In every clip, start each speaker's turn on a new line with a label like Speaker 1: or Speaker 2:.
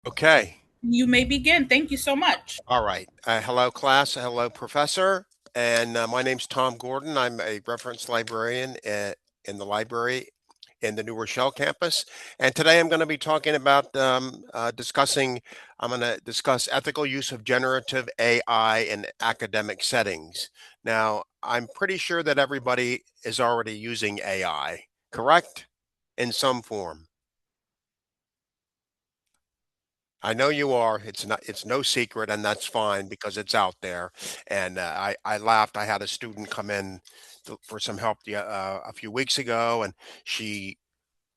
Speaker 1: Okay.
Speaker 2: You may begin. Thank you so much.
Speaker 1: All right. Hello, class. Hello, professor. And my name's Tom Gordon. I'm a reference librarian in the library in the New Rochelle campus. And today I'm going to be talking about I'm going to discuss ethical use of generative AI in academic settings. Now, I'm pretty sure that everybody is already using AI, correct? In some form. I know you are. It's no secret, and that's fine because it's out there. And I laughed. I had a student come in for some help a few weeks ago, and she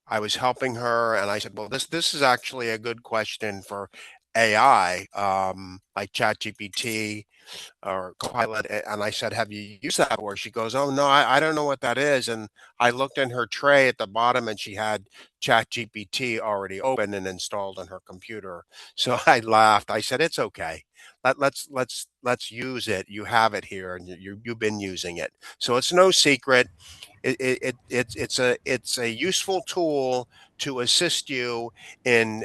Speaker 1: I was helping her, and I said, "Well, this is actually a good question for AI, like ChatGPT or Copilot." And I said, "Have you used that before?" She goes, "Oh no, I don't know what that is." And I looked in her tray at the bottom, and she had ChatGPT already open and installed on her computer. So I laughed. I said, "It's okay. Let's use it. You have it here, and you've been using it, so it's no secret. It's a useful tool to assist you in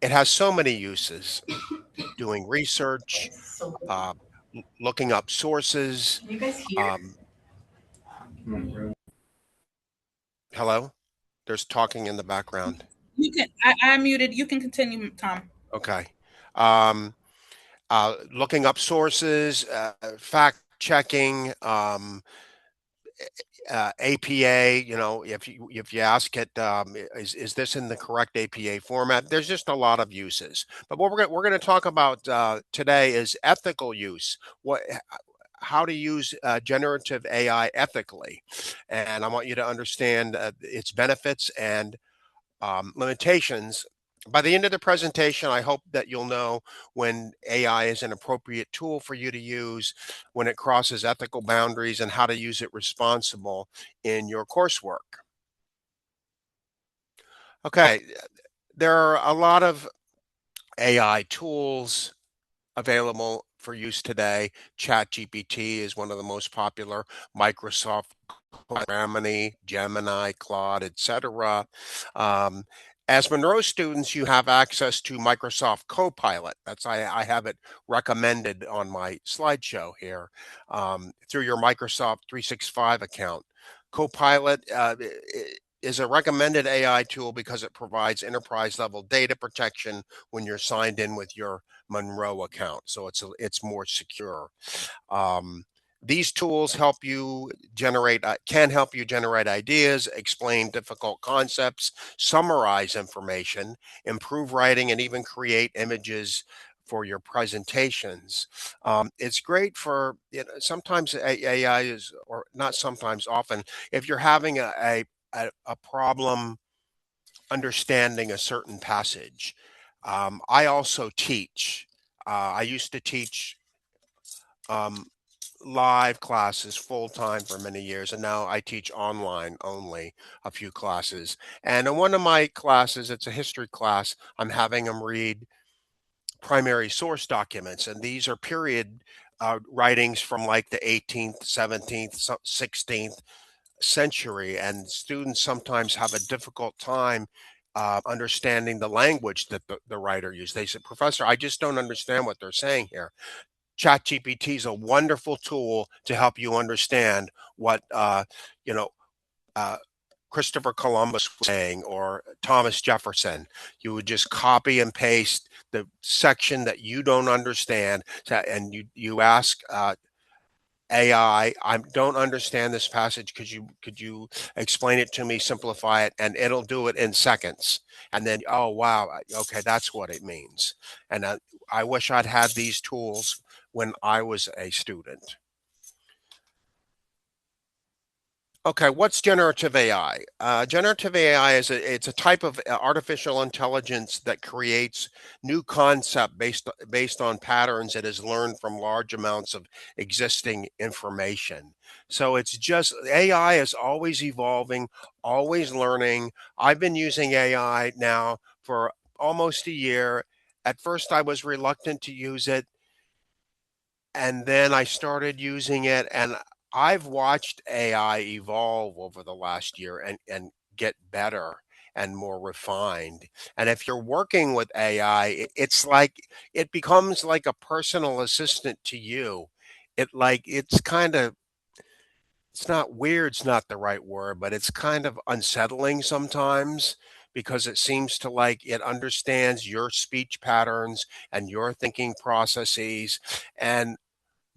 Speaker 1: it has so many uses, doing research, uh, looking up sources.
Speaker 2: Can you guys hear?
Speaker 1: Um, Hello? There's talking in the background.
Speaker 2: You can. I muted. You can continue, Tom.
Speaker 1: Okay. Um, Looking up sources, fact checking, APA. If you ask it, is this in the correct APA format? There's just a lot of uses. But what we're going to talk about today is ethical use. How to use generative AI ethically, and I want you to understand its benefits and limitations. By the end of the presentation, I hope that you'll know when AI is an appropriate tool for you to use, when it crosses ethical boundaries, and how to use it responsible in your coursework. Okay, there are a lot of AI tools available for use today. ChatGPT is one of the most popular. Microsoft Gemini, Claude, etc. Um, as Monroe students, you have access to Microsoft Copilot. I have it recommended on my slideshow here through your Microsoft 365 account. Copilot is a recommended AI tool because it provides enterprise level data protection when you're signed in with your Monroe account, so it's more secure. Um, these tools can help you generate ideas, explain difficult concepts, summarize information, improve writing, and even create images for your presentations. It's great for, sometimes AI is, or not sometimes, often, if you're having a problem understanding a certain passage. I also teach. I used to teach um, live classes full time for many years, and now I teach online only a few classes. And in one of my classes, it's a history class, I'm having them read primary source documents, and these are period writings from like the 18th, 17th, 16th century, and students sometimes have a difficult time understanding the language that the writer used. They said, "Professor, I just don't understand what they're saying here." ChatGPT is a wonderful tool to help you understand what you know uh, Christopher Columbus was saying or Thomas Jefferson. You would just copy and paste the section that you don't understand, and you ask AI, I don't understand this passage. Could you explain it to me, simplify it, and it'll do it in seconds. And then, oh wow, okay, that's what it means. And I wish I'd had these tools when I was a student. Okay, what's generative AI? Generative AI it's a type of artificial intelligence that creates new concept based on patterns it has learned from large amounts of existing information. So it's just AI is always evolving, always learning. I've been using AI now for almost a year. At first, I was reluctant to use it, and then I started using it, and I've watched AI evolve over the last year and get better. and more refined. And if you're working with AI, it's like it becomes like a personal assistant to you. It's kind of, it's not weird's not the right word, but it's kind of unsettling sometimes because it seems to like it understands your speech patterns and your thinking processes. And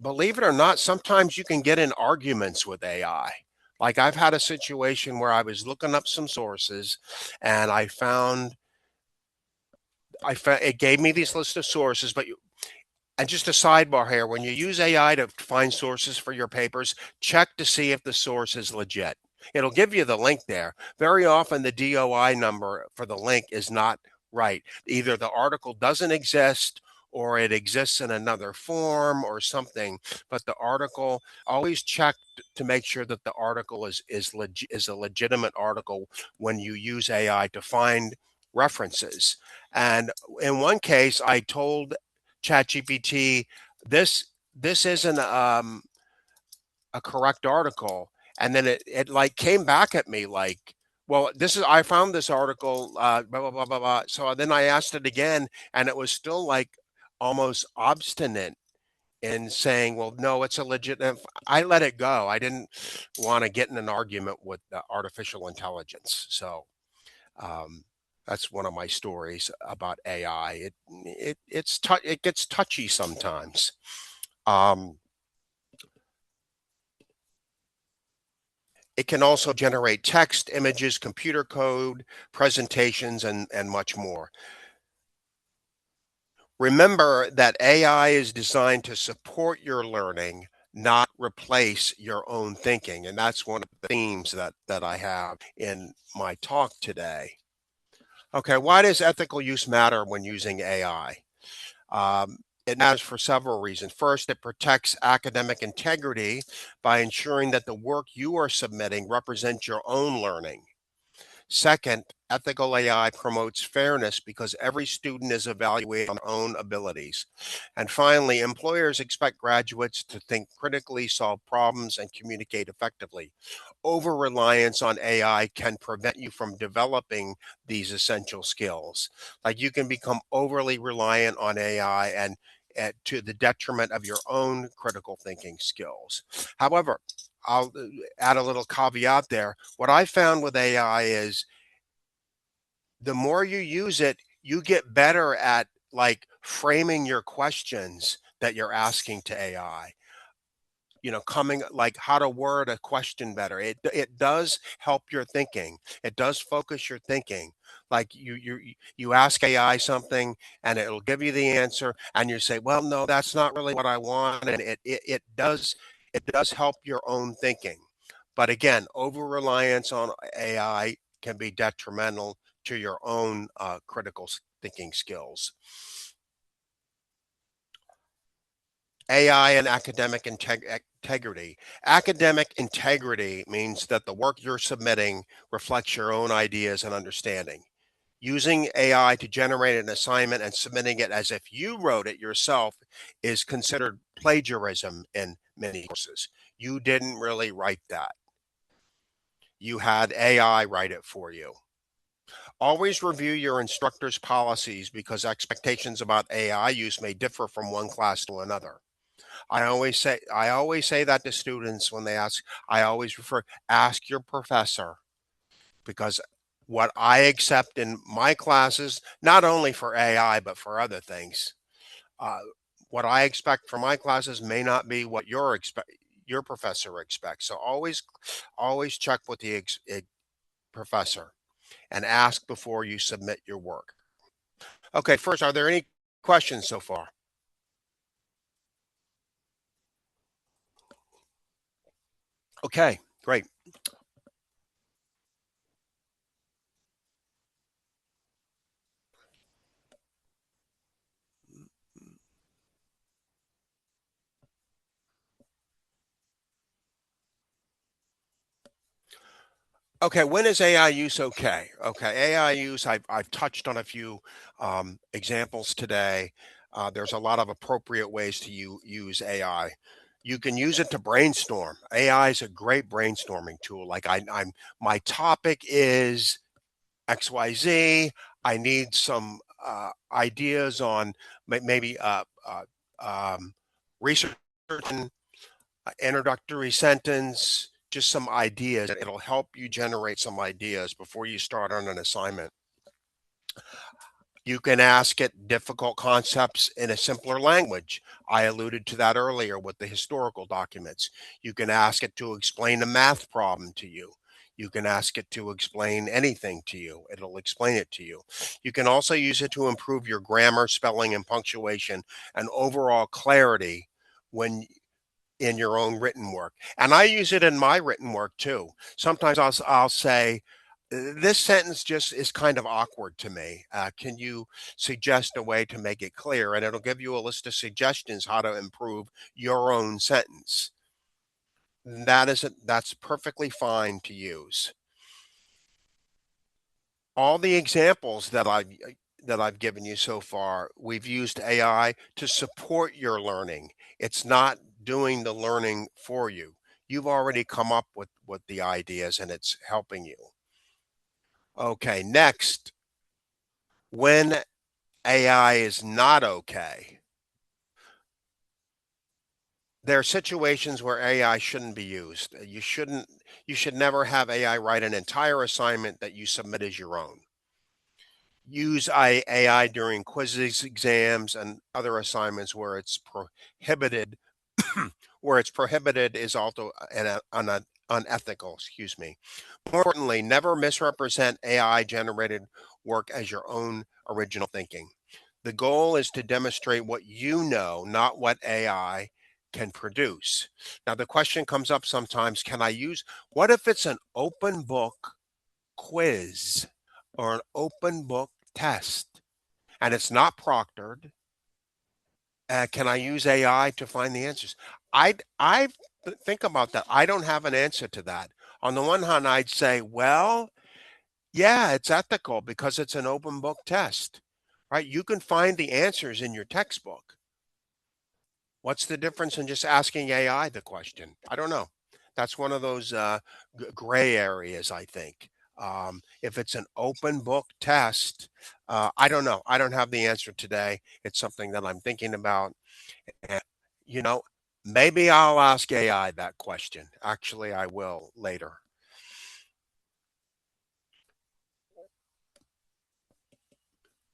Speaker 1: believe it or not, sometimes you can get in arguments with AI. Like I've had a situation where I was looking up some sources and I found it gave me these list of sources, but and just a sidebar here, when you use AI to find sources for your papers, check to see if the source is legit. It'll give you the link there. Very often, the DOI number for the link is not right. Either the article doesn't exist or it exists in another form or something. But the article, always check to make sure that the article is a legitimate article when you use AI to find references. And in one case, I told ChatGPT, this isn't a correct article, and then it like came back at me like, well, this is I found this article, blah blah blah blah blah. So then I asked it again, and it was still like almost obstinate in saying, well, no, it's a legit. I let it go. I didn't want to get in an argument with artificial intelligence. So um, that's one of my stories about AI. It gets touchy sometimes. Um, it can also generate text, images, computer code, presentations, and much more. Remember that AI is designed to support your learning, not replace your own thinking. And that's one of the themes that I have in my talk today. Okay, why does ethical use matter when using AI? It matters for several reasons. First, it protects academic integrity by ensuring that the work you are submitting represents your own learning. Second, ethical AI promotes fairness because every student is evaluated on their own abilities. And finally, employers expect graduates to think critically, solve problems, and communicate effectively. Over reliance on AI can prevent you from developing these essential skills. Like you can become overly reliant on AI and to the detriment of your own critical thinking skills. However, I'll add a little caveat there. What I found with AI is the more you use it, you get better at like framing your questions that you're asking to AI. Coming like how to word a question better. It does help your thinking. It does focus your thinking. Like you ask AI something and it'll give you the answer and you say, well, no, that's not really what I want. And it does help your own thinking. But again, over reliance on AI can be detrimental to your own critical thinking skills. AI and academic integrity. Academic integrity means that the work you're submitting reflects your own ideas and understanding. Using AI to generate an assignment and submitting it as if you wrote it yourself is considered plagiarism in many courses. You didn't really write that. You had AI write it for you. Always review your instructor's policies because expectations about AI use may differ from one class to another. I always say that to students when they ask. I always refer ask your professor because what I accept in my classes, not only for AI but for other things, uh, what I expect for my classes may not be what your professor expects. So always check with the professor and ask before you submit your work. Okay, first, are there any questions so far? Okay, great. Okay, when is AI use okay? Okay, AI use, I've touched on a few examples today. There's a lot of appropriate ways to use AI. You can use it to brainstorm. AI is a great brainstorming tool. Like my topic is XYZ. I need some ideas on maybe research and introductory sentence, just some ideas. It'll help you generate some ideas before you start on an assignment. You can ask it difficult concepts in a simpler language. I alluded to that earlier with the historical documents. You can ask it to explain a math problem to you. You can ask it to explain anything to you. It'll explain it to you. You can also use it to improve your grammar, spelling, and punctuation and overall clarity when in your own written work. And I use it in my written work too. Sometimes I'll say, this sentence just is kind of awkward to me. Can you suggest a way to make it clear? And it'll give you a list of suggestions how to improve your own sentence. That's perfectly fine to use. All the examples that I've given you so far, we've used AI to support your learning. It's not doing the learning for you. You've already come up with the ideas and it's helping you. Okay, next, when AI is not okay, there are situations where AI shouldn't be used. You should never have AI write an entire assignment that you submit as your own. Use AI during quizzes, exams, and other assignments where it's prohibited. Where it's prohibited is also unethical. Excuse me. More importantly, never misrepresent AI generated work as your own original thinking. The goal is to demonstrate what you know, not what AI can produce. Now, the question comes up sometimes, can I use, what if it's an open book quiz or an open book test and it's not proctored? Can I use AI to find the answers? I think about that. I don't have an answer to that. On the one hand, I'd say, well, yeah, it's ethical because it's an open book test, right? You can find the answers in your textbook. What's the difference in just asking AI the question? I don't know. That's one of those gray areas, I think. If it's an open book test, I don't know. I don't have the answer today. It's something that I'm thinking about. And, you know, maybe I'll ask AI that question. Actually, I will later.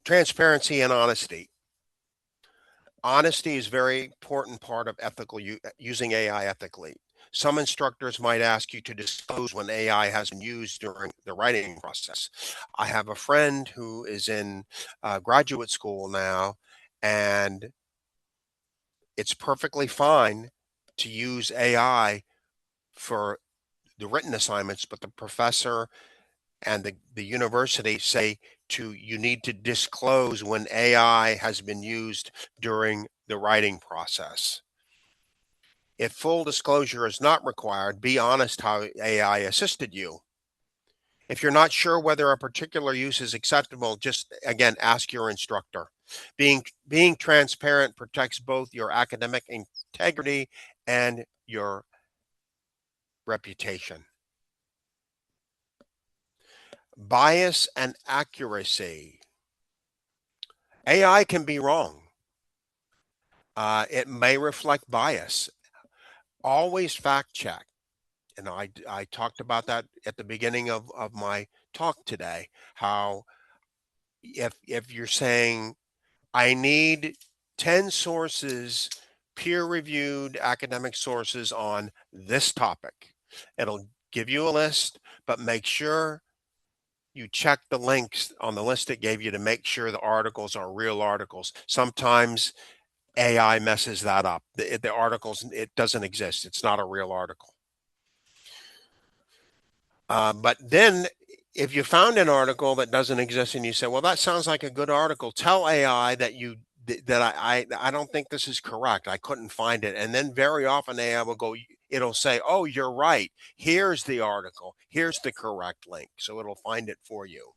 Speaker 1: Transparency and honesty. Honesty is a very important part of using AI ethically. Some instructors might ask you to disclose when AI has been used during the writing process. I have a friend who is in graduate school now, and it's perfectly fine to use AI for the written assignments, but the professor and the university say you need to disclose when AI has been used during the writing process. If full disclosure is not required, be honest how AI assisted you. If you're not sure whether a particular use is acceptable, just again ask your instructor. Being transparent protects both your academic integrity and your reputation. Bias and accuracy. AI can be wrong. It may reflect bias. Always fact check. And I talked about that at the beginning of my talk today. How if you're saying I need 10 sources, peer reviewed academic sources on this topic, it'll give you a list, but make sure you check the links on the list it gave you to make sure the articles are real articles. Sometimes AI messes that up. The articles, it doesn't exist. It's not a real article. But then if you found an article that doesn't exist and you say, well, that sounds like a good article, tell AI that I don't think this is correct. I couldn't find it. And then very often AI will go, it'll say, oh, you're right. Here's the article. Here's the correct link. So it'll find it for you.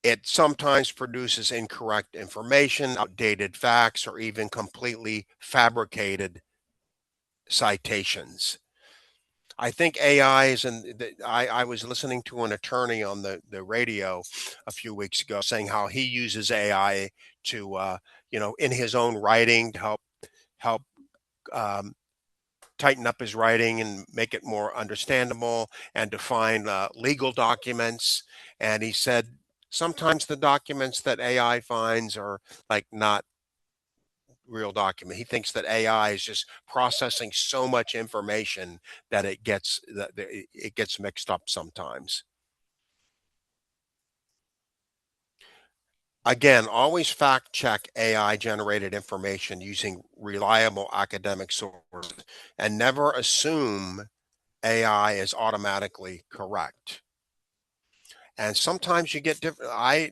Speaker 1: It sometimes produces incorrect information, outdated facts, or even completely fabricated citations. I think AI is, I was listening to an attorney on the radio a few weeks ago saying how he uses AI to, in his own writing to help um, tighten up his writing and make it more understandable and to find legal documents. And he said sometimes the documents that AI finds are like not real document. He thinks that AI is just processing so much information that it gets mixed up sometimes. Again, always fact check AI generated information using reliable academic sources and never assume AI is automatically correct. And sometimes you get different. I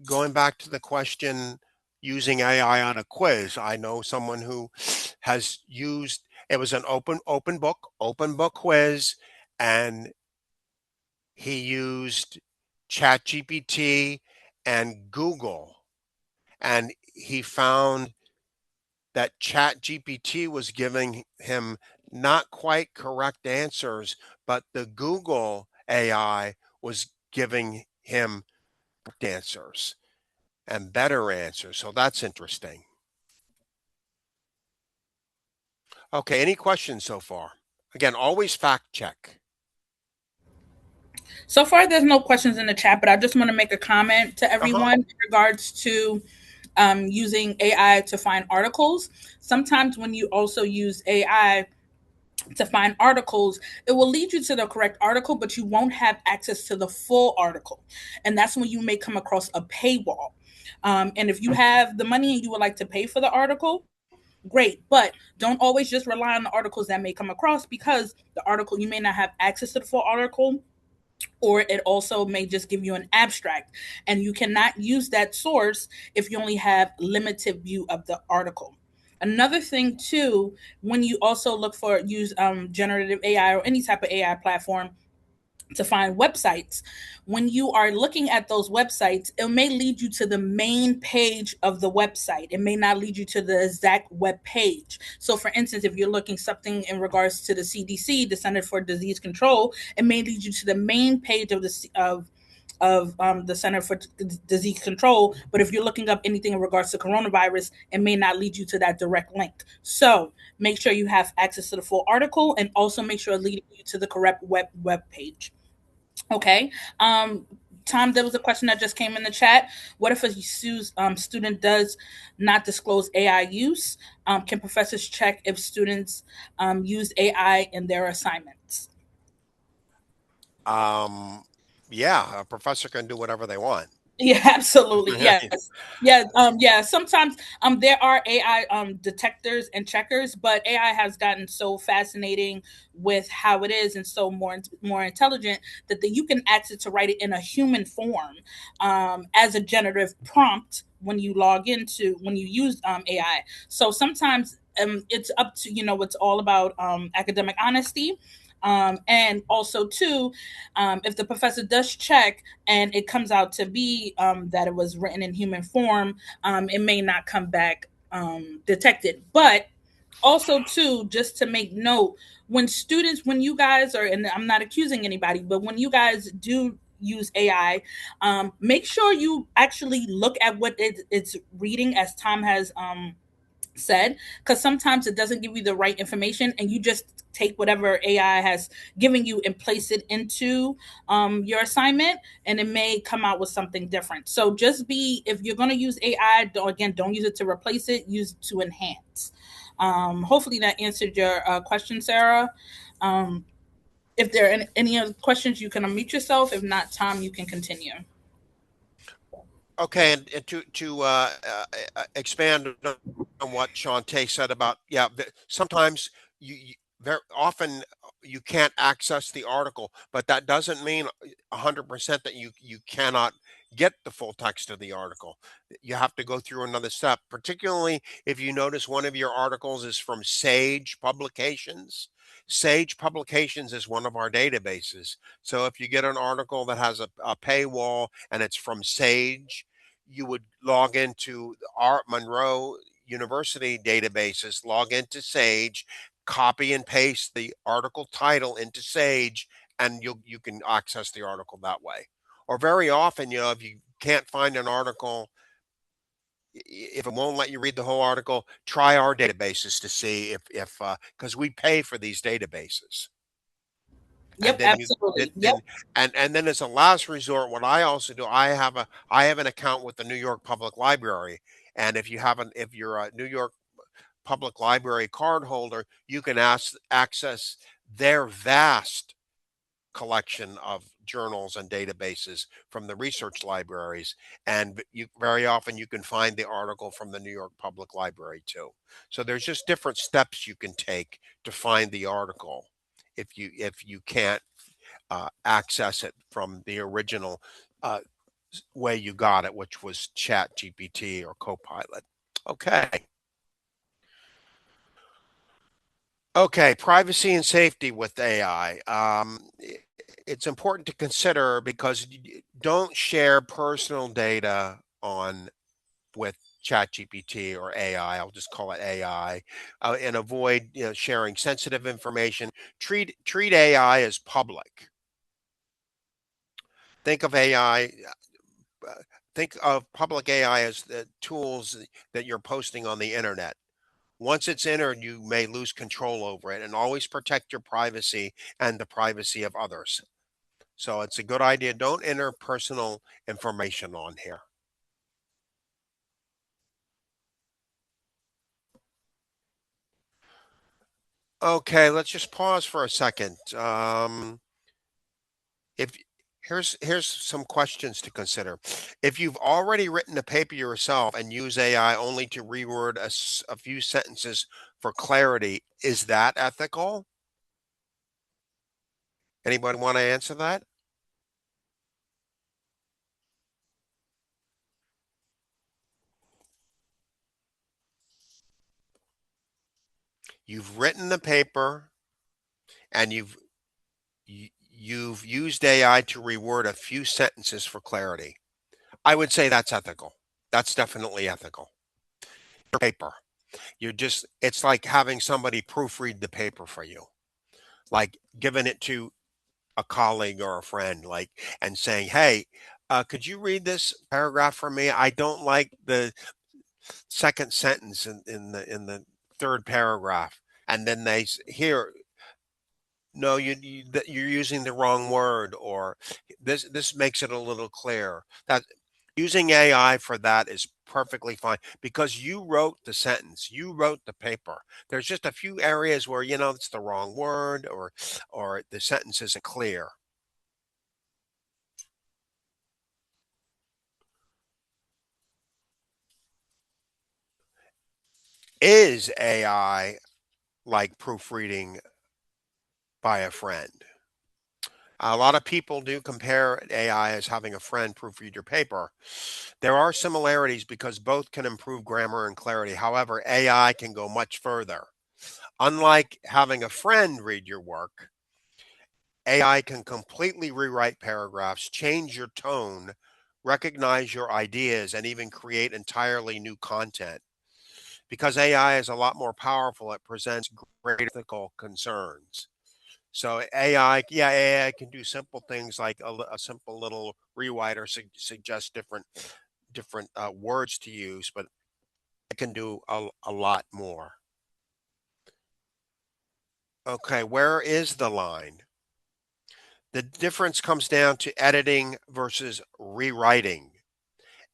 Speaker 1: Going back to the question using AI on a quiz, I know someone who has used it was an open book quiz, and he used ChatGPT and Google, and he found that ChatGPT was giving him not quite correct answers, but the Google AI was giving him correct answers and better answers. So that's interesting. Okay, any questions so far? Again, always fact check.
Speaker 2: So far, there's no questions in the chat, but I just want to make a comment to
Speaker 1: Uh-huh.
Speaker 2: everyone in regards to using AI to find articles. Sometimes when you also use AI to find articles, it will lead you to the correct article, but you won't have access to the full article. And that's when you may come across a paywall. And if you have the money and you would like to pay for the article, great. But don't always just rely on the articles that may come across, because the article, you may not have access to the full article, or it also may just give you an abstract, and you cannot use that source if you only have limited view of the article. Another thing too, when you also look for use generative AI or any type of AI platform to find websites, when you are looking at those websites, it may lead you to the main page of the website. It may not lead you to the exact web page. So for instance, if you're looking something in regards to the CDC, the Center for Disease Control, it may lead you to the main page of the Center for Disease Control. But if you're looking up anything in regards to coronavirus, it may not lead you to that direct link. So make sure you have access to the full article, and also make sure it leads you to the correct web page. Okay. Tom, there was a question that just came in the chat. What if a student does not disclose AI use? Can professors check if students use AI in their assignments?
Speaker 1: Um, yeah, a professor can do whatever they want.
Speaker 2: Yeah, absolutely. Yes. Yeah. Yeah. Sometimes there are AI detectors and checkers, but AI has gotten so fascinating with how it is, and so more intelligent, that you can ask it to write it in a human form as a generative prompt when you log into when you use AI. So sometimes it's up to, it's all about academic honesty. And also too, if the professor does check and it comes out to be that it was written in human form, it may not come back detected. But also too, just to make note, when you guys are, and I'm not accusing anybody, but when you guys do use AI, make sure you actually look at what it's reading, as Tom has said, because sometimes it doesn't give you the right information, and you just take whatever AI has given you and place it into your assignment, and it may come out with something different. So just be, if you're going to use AI, don't use it to replace it, use it to enhance. Hopefully that answered your question, Sarah. Um, if there are any other questions, you can unmute yourself. If not, Tom, you can continue.
Speaker 1: Okay, and expand on what Shantae said about, yeah, sometimes you very often you can't access the article, but that doesn't mean 100% that you cannot get the full text of the article. You have to go through another step, particularly if you notice one of your articles is from Sage Publications. Sage Publications is one of our databases. So if you get an article that has a paywall and it's from Sage, you would log into our Monroe University databases, log into Sage, copy and paste the article title into Sage, and you can access the article that way. Or very often, if you can't find an article, if it won't let you read the whole article, try our databases to see if because we pay for these databases. And
Speaker 2: Yep,
Speaker 1: then you
Speaker 2: absolutely. Yep.
Speaker 1: then and then as a last resort, what I also do, I have an account with the New York Public Library, and if you're a New York Public Library card holder, you can access their vast collection of journals and databases from the research libraries, and you very often you can find the article from the New York Public Library too. So there's just different steps you can take to find the article if you can't access it from the original uh, way you got it, which was Chat GPT or Copilot. Okay. Okay, privacy and safety with AI. It's important to consider because don't share personal data on with ChatGPT or AI. I'll just call it AI, and avoid sharing sensitive information. Treat AI as public. Think of AI. Uh, think of public AI as the tools that you're posting on the internet. Once it's entered, you may lose control over it, and always protect your privacy and the privacy of others. So it's a good idea. Don't enter personal information on here. Okay, let's just pause for a second. If here's some questions to consider. If you've already written a paper yourself and use AI only to reword a few sentences for clarity, is that ethical? Anybody want to answer that? You've written the paper and you've used AI to reword a few sentences for clarity. I would say that's ethical. That's definitely ethical. Your paper. It's like having somebody proofread the paper for you, like giving it to a colleague or a friend, like, and saying, hey, could you read this paragraph for me? I don't like the second sentence in the third paragraph. And then here, no, you're using the wrong word, or this makes it a little clear. That using AI for that is perfectly fine because you wrote the sentence, you wrote the paper. There's just a few areas where it's the wrong word, or the sentence isn't clear. Is AI like proofreading by a friend? A lot of people do compare AI as having a friend proofread your paper. There are similarities because both can improve grammar and clarity. However, AI can go much further. Unlike having a friend read your work, AI can completely rewrite paragraphs, change your tone, recognize your ideas, and even create entirely new content. Because AI is a lot more powerful, it presents great ethical concerns. So AI, yeah, AI can do simple things like a simple little rewrite or suggest different words to use, but it can do a lot more. Okay, where is the line? The difference comes down to editing versus rewriting.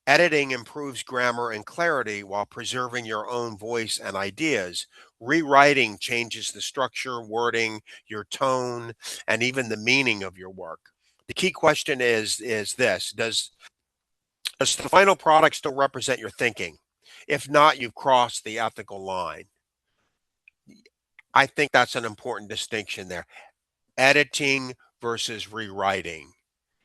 Speaker 1: Editing improves grammar and clarity while preserving your own voice and ideas. Rewriting changes the structure, wording, your tone, and even the meaning of your work. The key question is this: does the final product still represent your thinking? If not, you've crossed the ethical line. I think that's an important distinction there. Editing versus rewriting.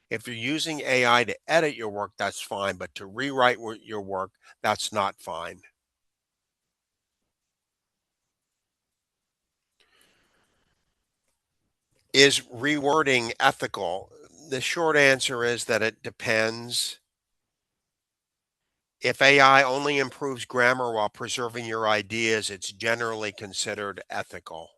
Speaker 1: If you're using AI to edit your work, that's fine, but to rewrite your work, that's not fine. Is rewording ethical? The short answer is that it depends. If AI only improves grammar while preserving your ideas, it's generally considered ethical.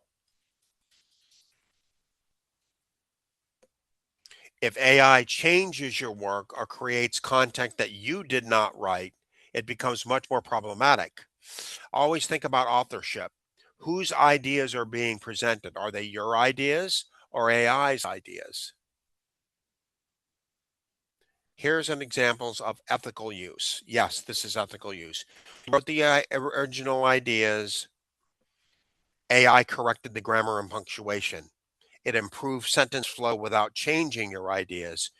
Speaker 1: If AI changes your work or creates content that you did not write, it becomes much more problematic. Always think about authorship. Whose ideas are being presented? Are they your ideas or AI's ideas? Here's an examples of ethical use. Yes, this is ethical use. You wrote the original ideas. AI corrected the grammar and punctuation. It improved sentence flow without changing your ideas.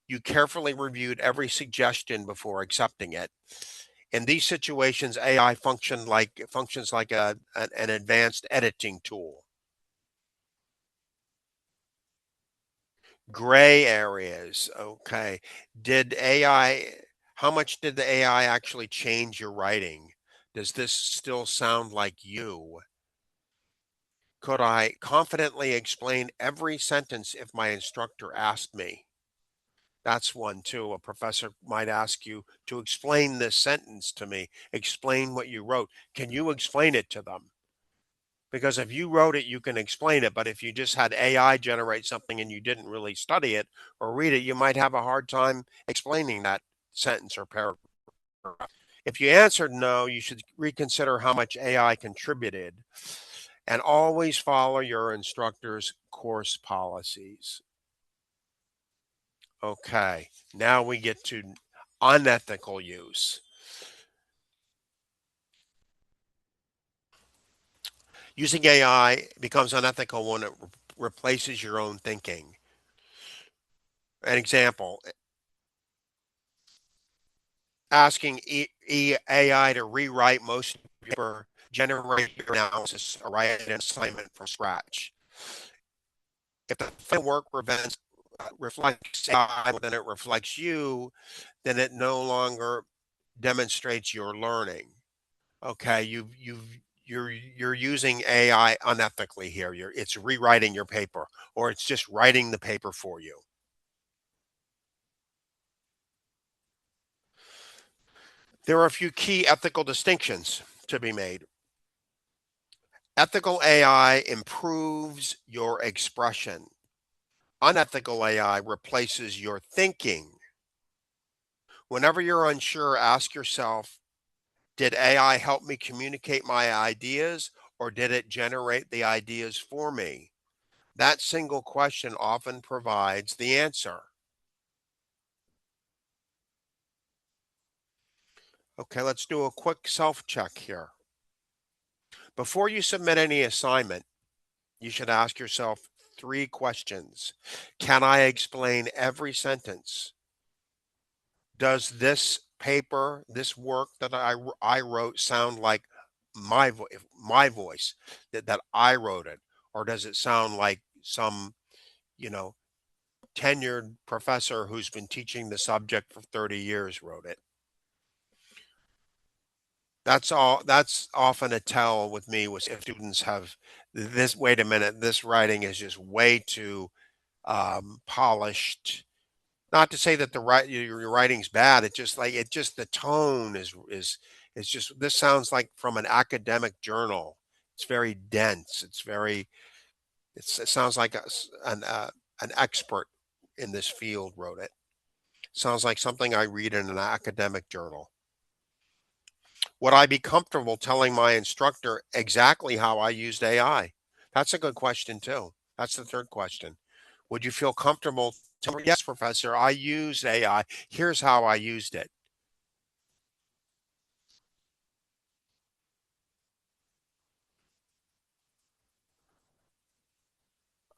Speaker 1: You carefully reviewed every suggestion before accepting it. In these situations, AI functions like an advanced editing tool. Gray areas. Okay. Did AI, how much did the AI actually change your writing? Does this still sound like you? Could I confidently explain every sentence if my instructor asked me? That's one too. A professor might ask you to explain this sentence to me. Explain what you wrote. Can you explain it to them? Because if you wrote it, you can explain it. But if you just had AI generate something and you didn't really study it or read it, you might have a hard time explaining that sentence or paragraph. If you answered no, you should reconsider how much AI contributed and always follow your instructor's course policies. Okay, now we get to unethical use. Using AI becomes unethical when it replaces your own thinking. An example, asking AI to rewrite most of your paper, generate your analysis, or write an assignment from scratch. If the final work reflects AI, then it reflects you, then it no longer demonstrates your learning. Okay, you're using AI unethically here. It's rewriting your paper, or it's just writing the paper for you. There are a few key ethical distinctions to be made. Ethical AI improves your expression. Unethical AI replaces your thinking. Whenever you're unsure, ask yourself, did AI help me communicate my ideas or did it generate the ideas for me? That single question often provides the answer. Okay, let's do a quick self check here. Before you submit any assignment, you should ask yourself three questions. Can I explain every sentence? Does this paper, this work that I wrote sound like my voice that I wrote it? Or does it sound like some, you know, tenured professor who's been teaching the subject for 30 years wrote it? That's often a tell with me was if students have this, wait a minute, this writing is just way too polished. Not to say that your writing's bad. It just like it just the tone is just this sounds like from an academic journal. It's very dense. It sounds like an expert in this field wrote it. Sounds like something I read in an academic journal. Would I be comfortable telling my instructor exactly how I used AI? That's a good question too. That's the third question. Would you feel comfortable telling, yes, professor, I used AI. Here's how I used it.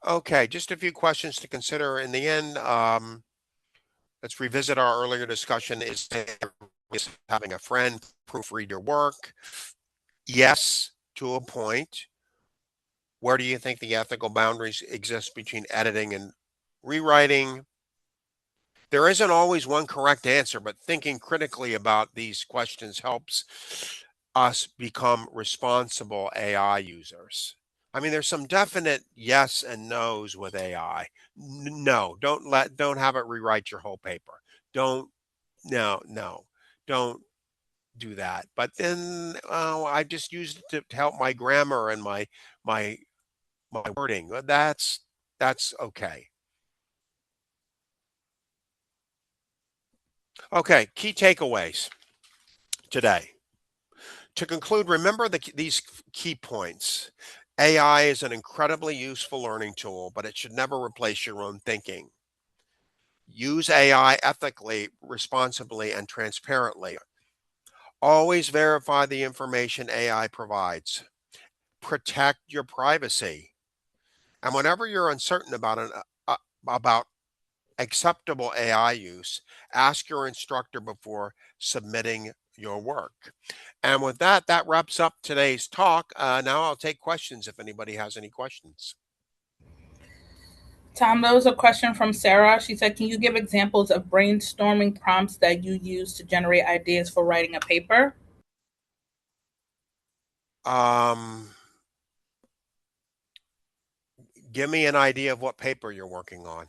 Speaker 1: Okay, just a few questions to consider in the end. Let's revisit our earlier discussion. Is having a friend proofread your work? Yes, to a point. Where do you think the ethical boundaries exist between editing and rewriting? There isn't always one correct answer, but thinking critically about these questions helps us become responsible AI users. I mean, there's some definite yes and no's with AI. No, don't have it rewrite your whole paper. Don't, no, don't do that. But then, oh, I just used it to help my grammar and my, my wording. That's okay. Okay, key takeaways today. To conclude, remember these key points. AI is an incredibly useful learning tool, but it should never replace your own thinking. Use AI ethically, responsibly, and transparently. Always verify the information AI provides. Protect your privacy. And whenever you're uncertain about acceptable AI use, ask your instructor before submitting your work. And with that, that wraps up today's talk. Now I'll take questions if anybody has any questions.
Speaker 2: Tom, there was a question from Sarah. She said, "Can you give examples of brainstorming prompts that you use to generate ideas for writing a paper?"
Speaker 1: Um, Give me an idea of what paper you're working on.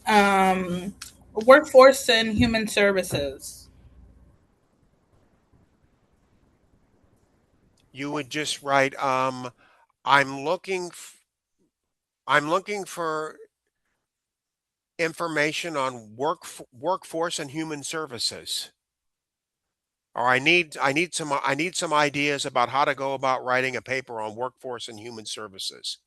Speaker 2: Um, Workforce and human services.
Speaker 1: You would just write, I'm looking, I'm looking for information on workforce and human services. Or I need some ideas about how to go about writing a paper on workforce and human services.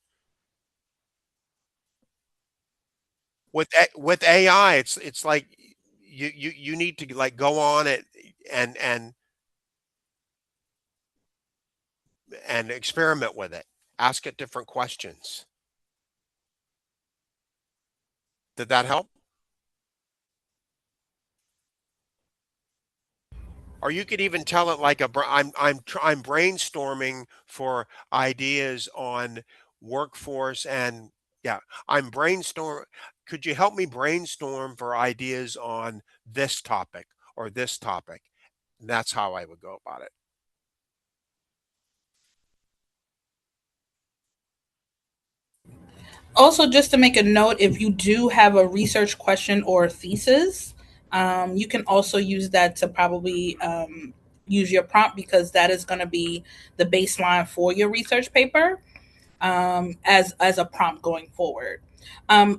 Speaker 1: With AI, it's like you need to like go on it and and and experiment with it. Ask it different questions. Did that help? Or you could even tell it like I'm brainstorming for ideas on workforce and yeah, I'm brainstorm. Could you help me brainstorm for ideas on this topic or this topic? And that's how I would go about it.
Speaker 2: Also, just to make a note, if you do have a research question or a thesis, you can also use that to probably use your prompt, because that is going to be the baseline for your research paper, as a prompt going forward.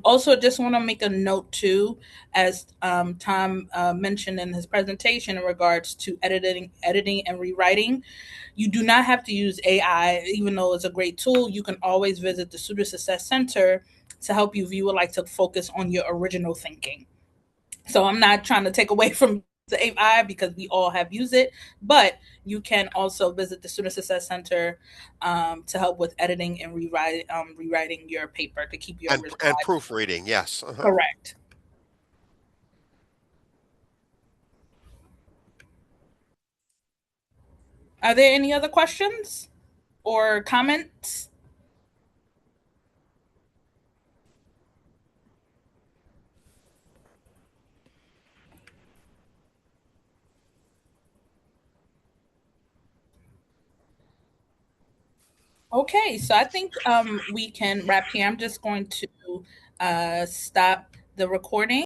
Speaker 2: Also, just want to make a note too, as Tom mentioned in his presentation in regards to editing and rewriting. You do not have to use AI, even though it's a great tool. You can always visit the Student Success Center to help you if you would like to focus on your original thinking. So I'm not trying to take away from the AI, because we all have used it, but you can also visit the Student Success Center to help with editing and rewriting your paper to keep your original
Speaker 1: And
Speaker 2: idea.
Speaker 1: proofreading, yes.
Speaker 2: Correct. Are there any other questions or comments? Okay, so I think we can wrap here. I'm just going to stop the recording.